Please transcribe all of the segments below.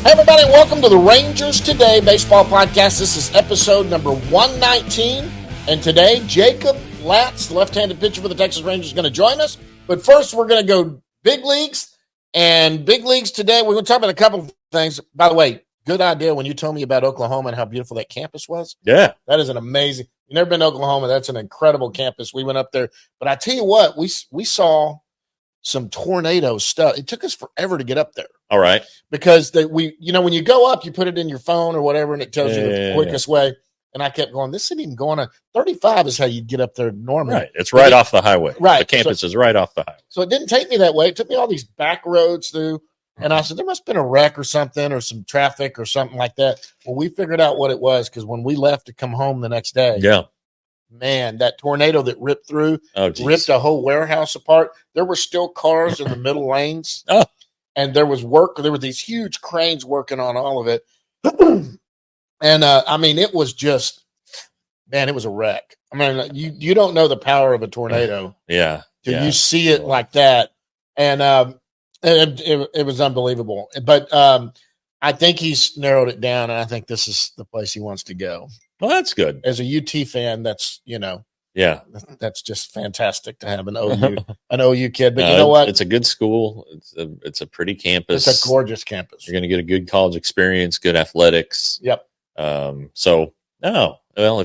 Hey, everybody, welcome to the Rangers Today Baseball Podcast. This is episode number 119. And today, Jacob Latz, the left-handed pitcher for the Texas Rangers, is going to join us. But first, we're going to go big leagues. And big leagues today, we're going to talk about a couple of things. By the way, good idea when you told me about Oklahoma and how beautiful that campus was. Yeah. That is an amazing – you've never been to Oklahoma. That's an incredible campus. We went up there. But I tell you what, we saw some tornado stuff. It took us forever to get up there. All right. Because when you go up, you put it in your phone or whatever, and it tells you the quickest way. And I kept going, this isn't even going on. 35 is how you get up there normally. Right. It's right off the highway. Right. The campus is right off the highway. So it didn't take me that way. It took me all these back roads through. And I said, there must have been a wreck or something or some traffic or something like that. Well, we figured out what it was because when we left to come home the next day, man, that tornado that ripped through, ripped a whole warehouse apart. There were still cars in the middle lanes. Oh. And there was work. There were these huge cranes working on all of it. And, it was just, man, it was a wreck. I mean, you don't know the power of a tornado. Yeah. Till you see it like that. And it was unbelievable. But I think he's narrowed it down, and I think this is the place he wants to go. Well, that's good. As a UT fan, that's, that's just fantastic to have an OU kid. But you know what? It's a good school. It's a pretty campus. It's a gorgeous campus. You're going to get a good college experience, good athletics. Yep. If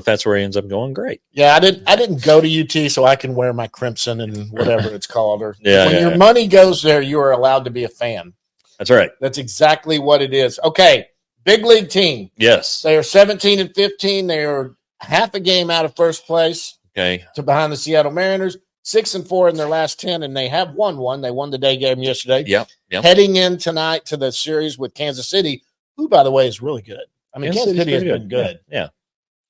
that's where he ends up going, great. Yeah, I didn't go to UT, so I can wear my crimson and whatever it's called. Or when your money goes there, you are allowed to be a fan. That's right. That's exactly what it is. Okay, big league team. Yes, they are 17-15. They are half a game out of first place. Okay, to behind the Seattle Mariners. 6-4 in their last 10, and they have won one. They won the day game yesterday. Yep. Heading in tonight to the series with Kansas City, who, by the way, is really good. I mean, Kansas City has been good. Yeah.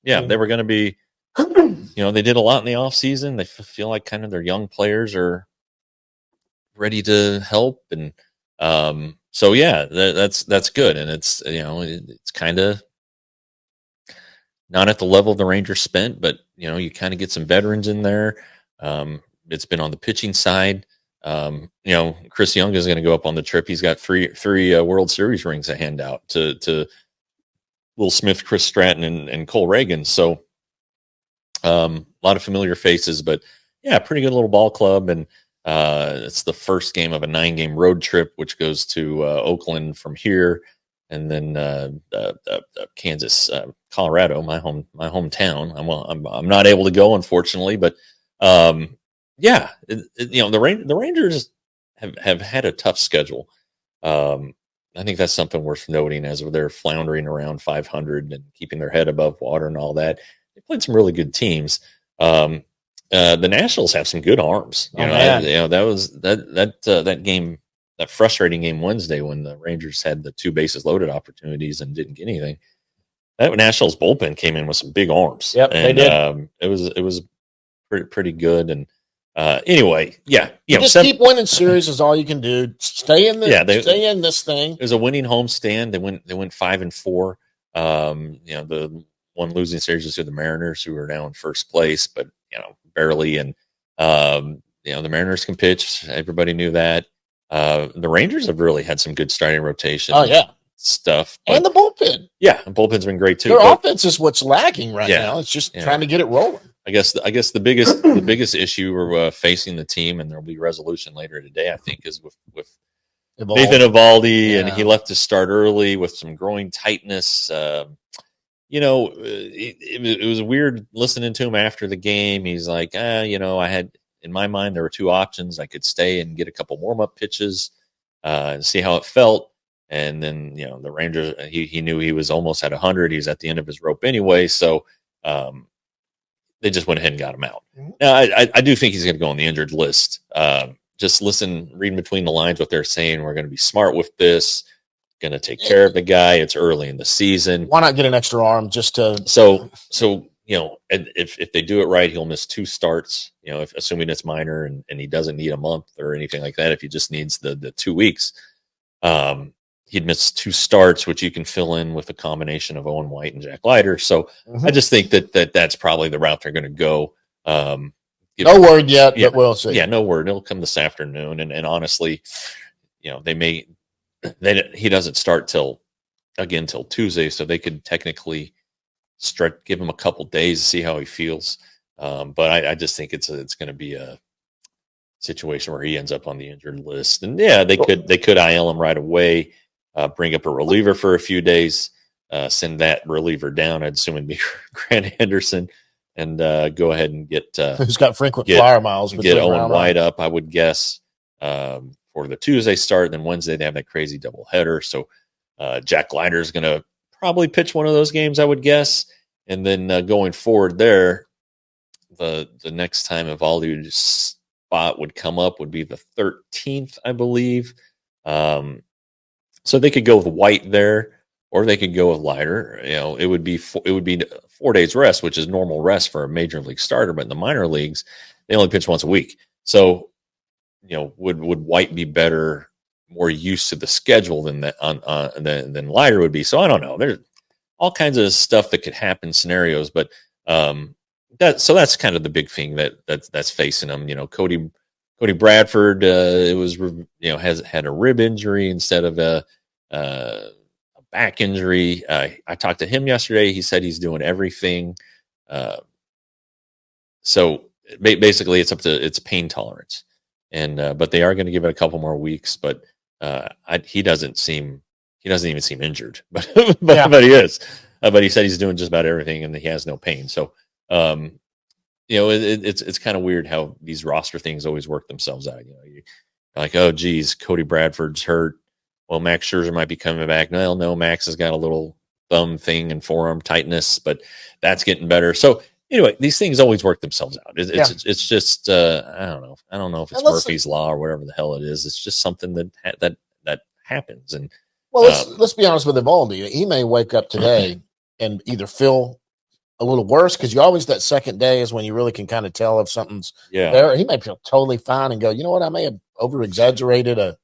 They were going to be, they did a lot in the offseason. They feel like kind of their young players are ready to help. And that's good. And it's, it's kind of not at the level the Rangers spent, but, you kind of get some veterans in there. It's been on the pitching side. Chris Young is going to go up on the trip. He's got three World Series rings to hand out to Will Smith, Chris Stratton, and Cole Reagan. So a lot of familiar faces, but pretty good little ball club. And it's the first game of a 9-game road trip, which goes to Oakland from here, and then Kansas, Colorado, my hometown. I'm not able to go, unfortunately, but the Rangers have had a tough schedule. I think that's something worth noting as they're floundering around 500 and keeping their head above water and all that. They played some really good teams. The Nationals have some good arms. That game, that frustrating game Wednesday when the Rangers had the 2 bases loaded opportunities and didn't get anything. That Nationals bullpen came in with some big arms. Yep, and, they did. It was pretty good. And keep winning series is all you can do. Stay in stay in this thing. It was a winning homestand. They went 5-4. The one losing series was to the Mariners, who are now in first place, but barely. And the Mariners can pitch. Everybody knew that. The Rangers have really had some good starting rotation. Oh yeah. Stuff. And the bullpen. Yeah, the bullpen's been great too. Their offense is what's lacking right now. It's just trying to get it rolling. I guess the biggest issue we're facing the team, and there'll be resolution later today, I think, is with Nathan Eovaldi, and he left to start early with some groin tightness. It was weird listening to him after the game. He's like, I had, in my mind, there were 2 options. I could stay and get a couple warm-up pitches and see how it felt. And then, the Rangers, he knew he was almost at 100. He's at the end of his rope anyway. So they just went ahead and got him out. Mm-hmm. Now, I do think he's going to go on the injured list. Just reading between the lines what they're saying. We're going to be smart with this, going to take care of the guy. It's early in the season. Why not get an extra arm just to... So if they do it right, he'll miss 2 starts, assuming it's minor and he doesn't need a month or anything like that. If he just needs the 2 weeks, he'd miss 2 starts, which you can fill in with a combination of Owen White and Jack Leiter. So I just think that's probably the route they're going to go. No word yet, but we'll see. Yeah, no word. It'll come this afternoon. And honestly, he doesn't start till again till Tuesday, so they could technically give him a couple days to see how he feels. But I just think it's going to be a situation where he ends up on the injured list. And yeah, they could IL him right away, bring up a reliever for a few days, send that reliever down. I'd assume it'd be Grant Henderson, and go ahead and get who's got frequent flyer miles. Get Owen White up, I would guess, for the Tuesday start. Then Wednesday they have that crazy doubleheader. So Jack Leiter is going to probably pitch one of those games, I would guess. And then going forward there, the next time Evaldi's spot would come up would be the 13th, I believe. So they could go with White there, or they could go with Leiter. It would be 4 days rest, which is normal rest for a major league starter. But in the minor leagues, they only pitch once a week. So, would White be better, more used to the schedule than than Leiter would be? So I don't know. There's all kinds of stuff that could happen, scenarios, but that's kind of the big thing that's facing them. Cody Bradford, has had a rib injury instead of a back injury. I talked to him yesterday. He said he's doing everything. So basically, it's pain tolerance, and but they are going to give it a couple more weeks. But he doesn't even seem injured, but he is. But he said he's doing just about everything, and he has no pain. So, it's kind of weird how these roster things always work themselves out. You're like, oh, geez, Cody Bradford's hurt. Well, Max Scherzer might be coming back. No, Max has got a little thumb thing and forearm tightness, but that's getting better. So anyway, these things always work themselves out. It's just I don't know. I don't know if it's Murphy's Law or whatever the hell it is. It's just something that happens. And let's be honest with Evaldi. He may wake up today and either feel a little worse, because you always, that second day is when you really can kind of tell if something's there. He may feel totally fine and go, you know what, I may have over exaggerated a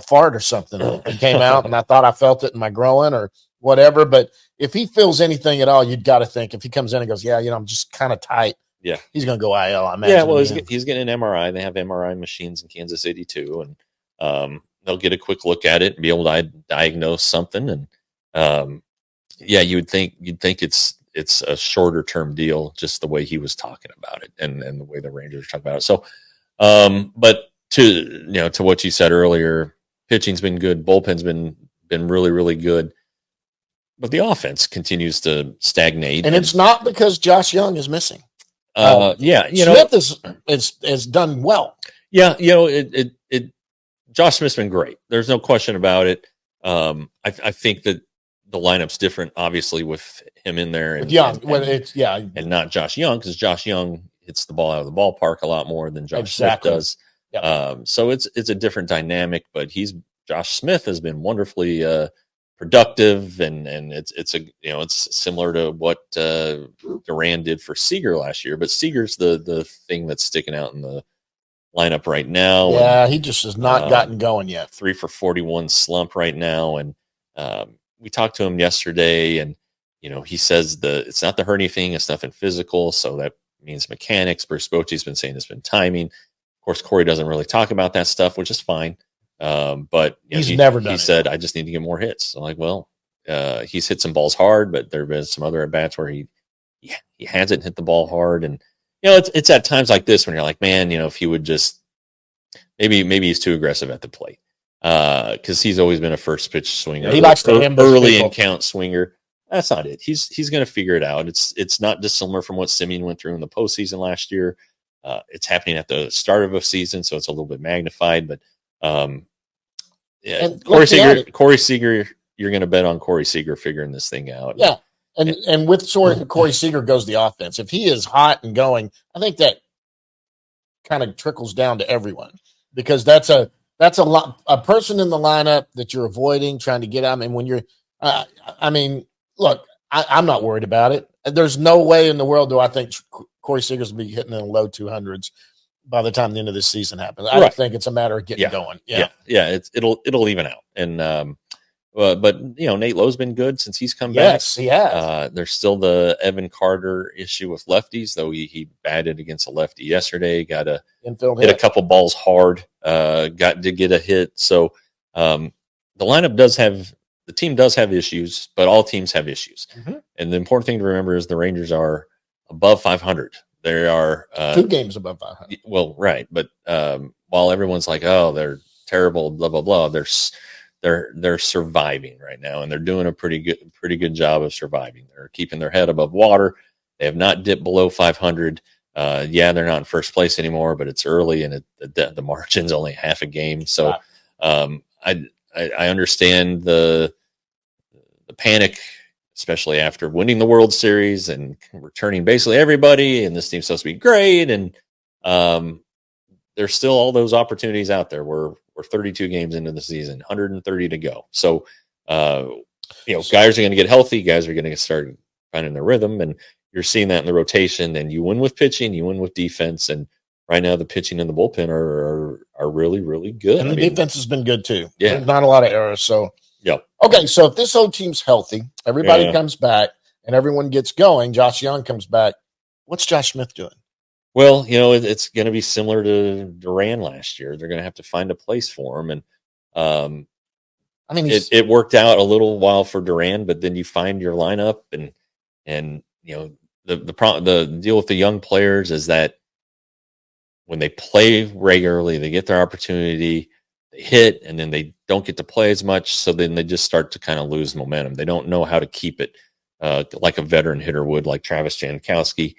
fart or something. It came out and I thought I felt it in my groin or whatever. But if he feels anything at all, you'd got to think, if he comes in and goes, I'm just kind of tight. Yeah, he's going to go IL. I imagine. Yeah, well, he's getting an MRI. They have MRI machines in Kansas City too, and they'll get a quick look at it and be able to diagnose something. And you would think it's a shorter term deal, just the way he was talking about it and the way the Rangers talk about it. So, but to what you said earlier, pitching's been good, bullpen's been really, really good, but the offense continues to stagnate. And it's not because Josh Young is missing. Smith is done well. Yeah, Josh Smith's been great. There's no question about it. I think that the lineup's different, obviously, with him in there and Young, and not Josh Young, because Josh Young hits the ball out of the ballpark a lot more than Josh Smith does. Yep. So it's a different dynamic, but Josh Smith has been wonderfully productive, and it's similar to what Duran did for Seager last year, but Seager's the thing that's sticking out in the lineup right now. Yeah, he just has not gotten going yet. 3 for 41 slump right now, and we talked to him yesterday, and he says it's not the hernia thing, it's nothing physical, so that means mechanics. Bruce Bochy's been saying it's been timing. Of course, Corey doesn't really talk about that stuff, which is fine. But he never done. He said, "I just need to get more hits." I'm like, well, he's hit some balls hard, but there have been some other at bats where he hasn't hit the ball hard, and it's at times like this when you're like, man, if he would just maybe he's too aggressive at the plate. Because he's always been a first pitch swinger. He likes to early in count swinger. That's not it. He's going to figure it out. It's not dissimilar from what Semien went through in the postseason last year. It's happening at the start of a season, so it's a little bit magnified. But Corey Seager, you're going to bet on Corey Seager figuring this thing out. Yeah, and with Corey Seager goes the offense. If he is hot and going, I think that kind of trickles down to everyone, because that's a person in the lineup that you're avoiding, trying to get out. And when you're, look, I'm not worried about it. There's no way in the world do I think Corey Seager's will be hitting in the low 200s by the time the end of this season happens. I think it's a matter of getting going. Yeah. It'll even out. And but Nate Lowe's been good since he's come back. Yes, he has. There's still the Evan Carter issue with lefties, though he batted against a lefty yesterday. Got a hit a couple balls hard. Got to get a hit. So the lineup does have the team does have issues, but all teams have issues. Mhm. And the important thing to remember is the Rangers are above 500. They are 2 games above 500. well, right, but while everyone's like, "Oh, they're terrible," blah blah blah, they're surviving right now, and they're doing a pretty good job of surviving. They're keeping their head above water. They have not dipped below 500. Yeah, they're not in first place anymore, but it's early, and the margin's only half a game. So I understand the panic, especially after winning the World Series and returning basically everybody, and this team's supposed to be great, and there's still all those opportunities out there. We're 32 games into the season, 130 to go. So guys are going to get healthy, guys are going to start finding their rhythm, and you're seeing that in the rotation. And you win with pitching, you win with defense, and right now the pitching and the bullpen are really, really good. And the defense has been good too. Yeah, there's not a lot of errors. So yeah. Okay, so if this whole team's healthy, everybody comes back, and everyone gets going, Josh Young comes back, what's Josh Smith doing? Well, it's going to be similar to Duran last year. They're going to have to find a place for him, and I mean, it worked out a little while for Duran, but then you find your lineup, and the deal with the young players is that when they play regularly, they get their opportunity, they hit, and then they don't get to play as much. So then they just start to kind of lose momentum. They don't know how to keep it like a veteran hitter would, like Travis Jankowski.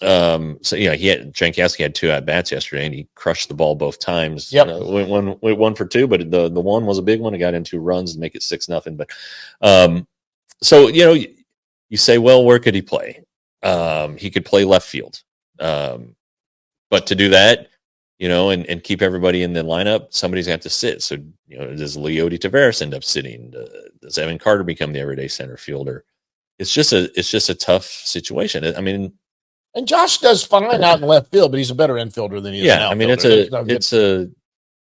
Jankowski had 2 at bats yesterday, and he crushed the ball both times. Yep, went 1 for 2, but the one was a big one. It got in 2 runs and make it 6-0. But so you say, well, where could he play? He could play left field, but to do that, and keep everybody in the lineup, somebody's going to have to sit. So does Leody Taveras end up sitting? Does Evan Carter become the everyday center fielder? It's just a tough situation. I mean. And Josh does fine out in left field, but he's a better infielder than he is. Yeah, I mean, it's a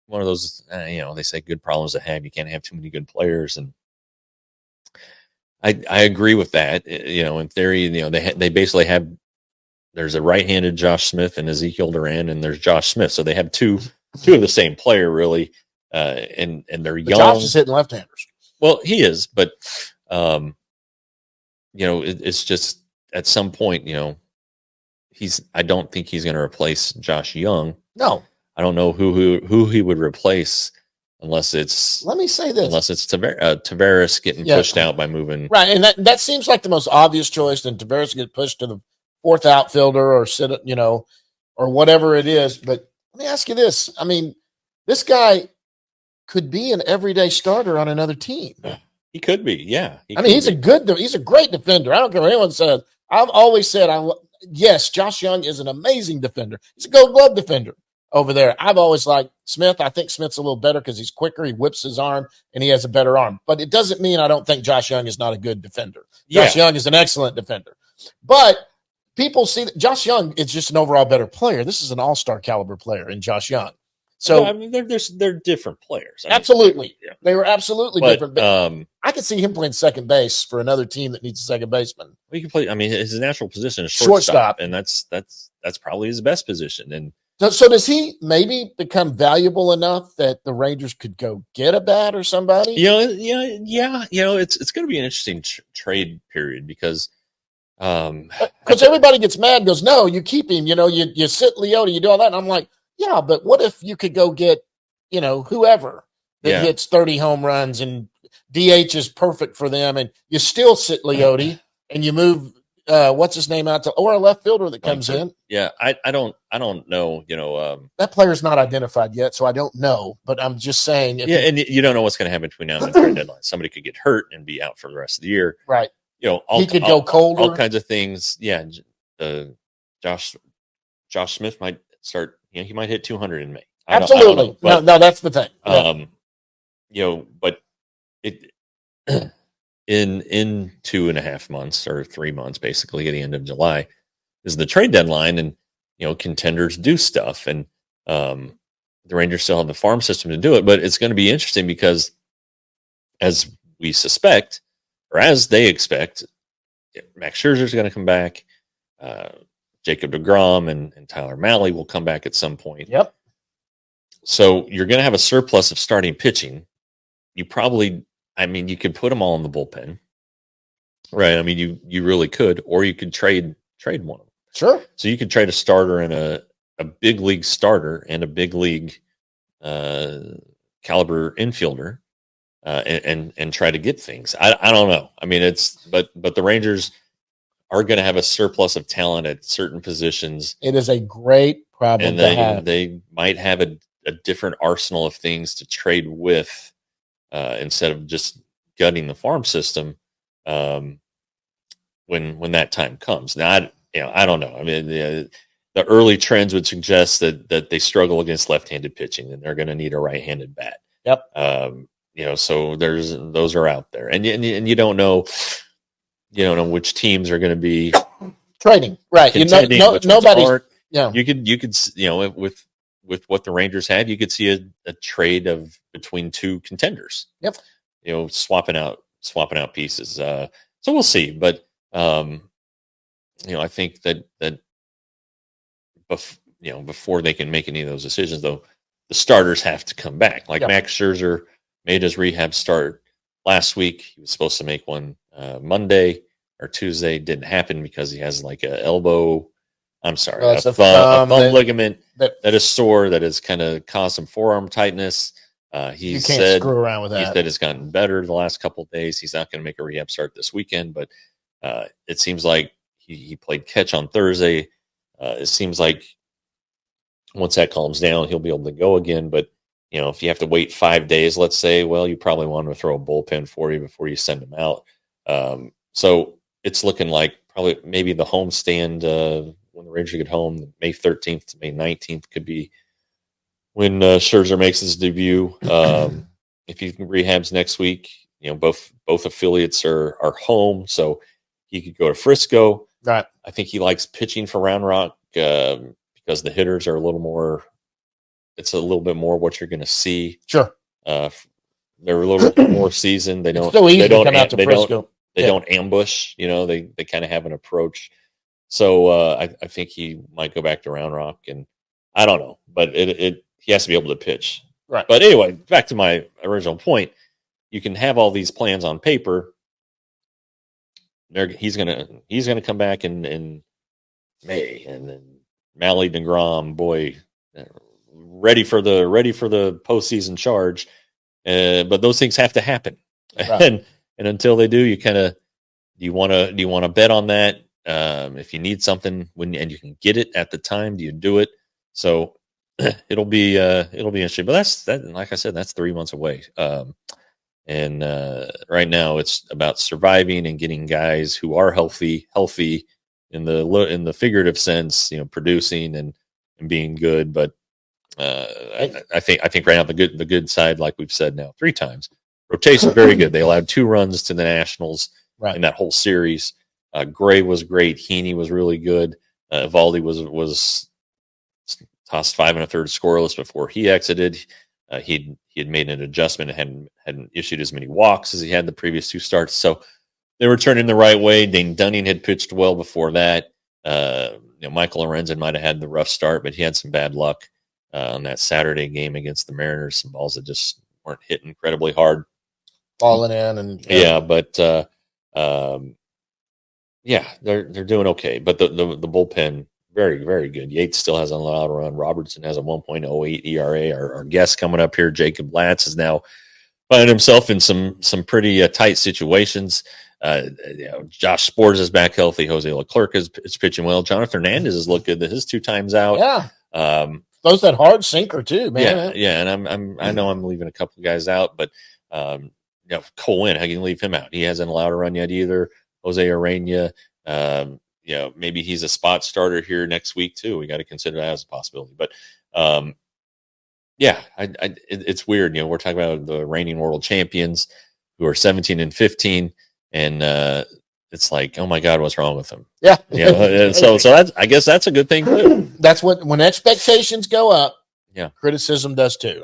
one of those. They say good problems to have. You can't have too many good players, and I agree with that. In theory, they basically have. There's a right-handed Josh Smith and Ezekiel Duran, and there's Josh Smith, so they have two of the same player, really, and they're young. Josh is hitting left-handers. Well, he is, but it's just at some point, I don't think he's going to replace Josh Young. No, I don't know who he would replace unless it's. Let me say this: unless it's Taveras getting pushed out by moving right, and that seems like the most obvious choice. Then Taveras get pushed to the 4th outfielder or sit, or whatever it is. But let me ask you this: I mean, this guy could be an everyday starter on another team. He could be, yeah. He's a great defender. I don't care what anyone says. I've always said yes, Josh Young is an amazing defender. He's a Gold Glove defender over there. I've always liked Smith. I think Smith's a little better because he's quicker. He whips his arm, and he has a better arm. But it doesn't mean I don't think Josh Young is not a good defender. Josh Young is an excellent defender. But people see that Josh Young is just an overall better player. This is an all-star caliber player in Josh Young. So I mean, they're different players. Absolutely, they were absolutely different. But I could see him playing second base for another team that needs a second baseman. He can play. I mean, his natural position is shortstop, and that's probably his best position. And so does he maybe become valuable enough that the Rangers could go get a bat or somebody? Yeah. It's going to be an interesting trade period because everybody gets mad and goes, no, you keep him. You sit Leody, you do all that, and I'm like. Yeah, but what if you could go get, whoever that hits 30 home runs and DH is perfect for them, and you still sit Leody and you move what's his name out to, or a left fielder that comes in. Yeah, I don't know. That player's not identified yet, so I don't know. But I'm just saying. And you don't know what's going to happen between now and the trade deadline. Somebody could get hurt and be out for the rest of the year. Right. He could go colder. All kinds of things. Yeah. Josh Smith might start. He might hit 200 in May. Absolutely. No, that's the thing. But it in 2.5 months or 3 months, basically at the end of July, is the trade deadline, and contenders do stuff, and the Rangers still have the farm system to do it. But it's going to be interesting because, as we suspect, or as they expect, Max Scherzer is going to come back. Jacob deGrom and Tyler Mahle will come back at some point. Yep. So you're going to have a surplus of starting pitching. You probably, I mean, you could put them all in the bullpen, right? I mean, you really could, or you could trade one of them. Sure. So you could trade a starter and a big league starter and a big league caliber infielder, and try to get things. I don't know. I mean, but the Rangers are going to have a surplus of talent at certain positions. It is a great problem and to have. They might have a different arsenal of things to trade with, instead of just gutting the farm system, when that time comes. Now, I don't know. I mean, the early trends would suggest that they struggle against left-handed pitching, and they're going to need a right-handed bat. Yep. So those are out there, and you don't know. You don't know which teams are going to be trading, right? Nobody. Yeah, you could with what the Rangers had, you could see a trade of between two contenders. Yep. Swapping out pieces. So we'll see, but I think that before they can make any of those decisions, though, the starters have to come back. Like Max Scherzer made his rehab start last week. He was supposed to make one Monday or Tuesday. Didn't happen because he has like a thumb ligament that is sore, that has kind of caused some forearm tightness. You can't screw around with that. He said it's gotten better the last couple of days. He's not going to make a rehab start this weekend, but it seems like he played catch on Thursday. It seems like once that calms down, he'll be able to go again. But if you have to wait 5 days, let's say, well, you probably want to throw a bullpen for you before you send him out. So it's looking like probably maybe the homestand, when the Rangers get home, May 13th to May 19th could be when Scherzer makes his debut. If he rehabs next week, both affiliates are home, so he could go to Frisco. Right. I think he likes pitching for Round Rock, because the hitters are a little more. It's a little bit more what you're going to see. Sure. They're a little bit more seasoned. They don't. It's so easy to come out to Frisco. They don't ambush. They kind of have an approach. So I think he might go back to Round Rock, and I don't know, but he has to be able to pitch. Right. But anyway, back to my original point. You can have all these plans on paper. He's gonna come back in May, and then Mally DeGrom, boy, ready for the postseason charge. But those things have to happen, right. and until they do, you kind of do you want to bet on that? If you need something and you can get it at the time, do you do it? So it'll be interesting. But that's like I said, that's 3 months away. And right now it's about surviving and getting guys who are healthy in the figurative sense, producing and being good. But I think right now the good side, like we've said now 3 times, rotation very good. They allowed 2 runs to the Nationals in that whole series. Gray was great. Heaney was really good. Eovaldi was tossed 5 1/3 scoreless before he exited. He had made an adjustment and hadn't issued as many walks as he had the previous 2 starts. So they were turning the right way. Dane Dunning had pitched well before that. Michael Lorenzen might have had the rough start, but he had some bad luck on that Saturday game against the Mariners. Some balls that just weren't hit incredibly hard, falling in, and but they're doing okay. But the bullpen, very, very good. Yates still has a lot to run. Robertson has a 1.08 ERA. Our guest coming up here, Jacob Latz, is now finding himself in some pretty tight situations. Josh Spores is back healthy. Jose Leclerc is pitching well. Jonathan Hernandez has looked good. His 2 times out. Yeah. Those that hard sinker too, man. Yeah. And I know I'm leaving a couple of guys out, but Cole Winn, how can you leave him out? He hasn't allowed a run yet either. Jose Arena, maybe he's a spot starter here next week too. We got to consider that as a possibility. But it's weird. We're talking about the reigning world champions who are 17-15, and it's like, oh my God, what's wrong with them? Yeah. So that's, I guess that's a good thing too. That's when expectations go up. Yeah. Criticism does too.